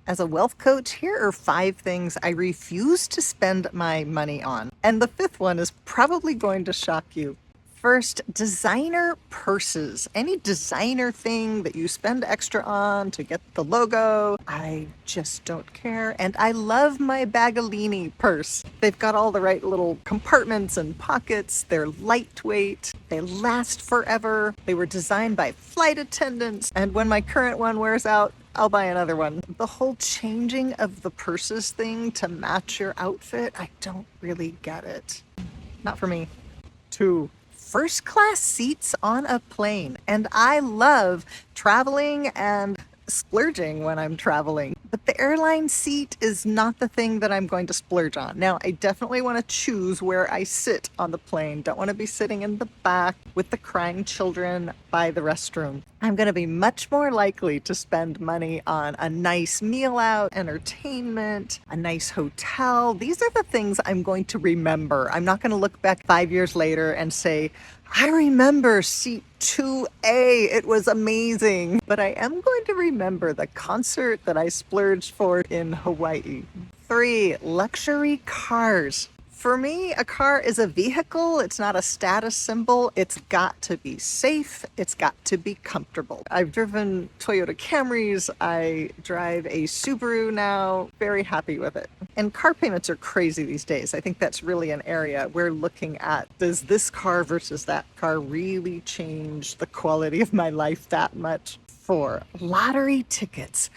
As a wealth coach, here are 5 things I refuse to spend my money on. And the 5th one is probably going to shock you. First, designer purses. Any designer thing that you spend extra on to get the logo, I just don't care. And I love my Bagalini purse. They've got all the right little compartments and pockets. They're lightweight. They last forever. They were designed by flight attendants. And when my current one wears out, I'll buy another one. The whole changing of the purses thing to match your outfit, I don't really get it. Not for me. 2, first class seats on a plane. And I love traveling and splurging when I'm traveling. But the airline seat is not the thing that I'm going to splurge on. Now, I definitely want to choose where I sit on the plane. Don't want to be sitting in the back with the crying children by the restroom. I'm going to be much more likely to spend money on a nice meal out, entertainment, a nice hotel. These are the things I'm going to remember. I'm not going to look back 5 years later and say, I remember seat 2A, it was amazing. But I am going to remember the concert that I splurged for in Hawaii. 3, luxury cars. For me, a car is a vehicle. It's not a status symbol. It's got to be safe. It's got to be comfortable. I've driven Toyota Camrys. I drive a Subaru now. Very happy with it. And car payments are crazy these days. I think that's really an area we're looking at. Does this car versus that car really change the quality of my life that much? 4, lottery tickets.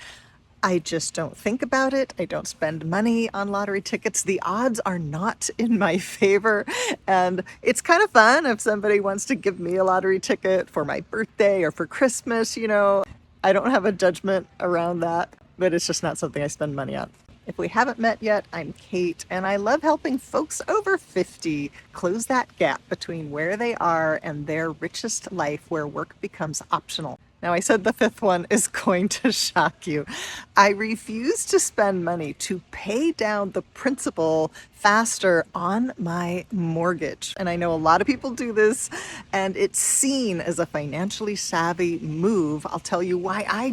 I just don't think about it. I don't spend money on lottery tickets. The odds are not in my favor. And it's kind of fun if somebody wants to give me a lottery ticket for my birthday or for Christmas, I don't have a judgment around that, but it's just not something I spend money on. If we haven't met yet, I'm Kate, and I love helping folks over 50 close that gap between where they are and their richest life, where work becomes optional. Now, I said the 5th one is going to shock you. I refuse to spend money to pay down the principal faster on my mortgage. And I know a lot of people do this, and it's seen as a financially savvy move. I'll tell you why I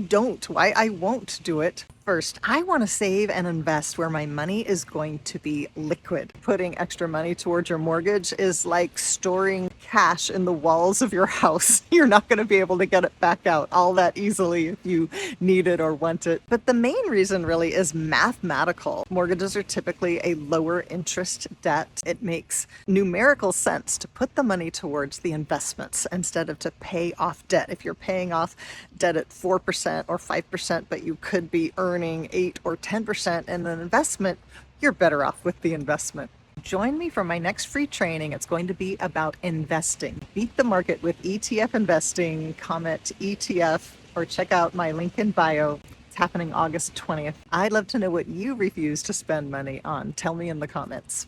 won't do it. First, I want to save and invest where my money is going to be liquid. Putting extra money towards your mortgage is like storing cash in the walls of your house. You're not going to be able to get it back out all that easily if you need it or want it. But the main reason really is mathematical. Mortgages are typically a lower interest debt. It makes numerical sense to put the money towards the investments instead of to pay off debt. If you're paying off debt at 4% or 5%, but you could be earning 8 or 10% in an investment, you're better off with the investment. Join me for my next free training. It's going to be about investing. Beat the market with ETF Investing. Comment ETF or check out my link in bio. It's happening August 20th. I'd love to know what you refuse to spend money on. Tell me in the comments.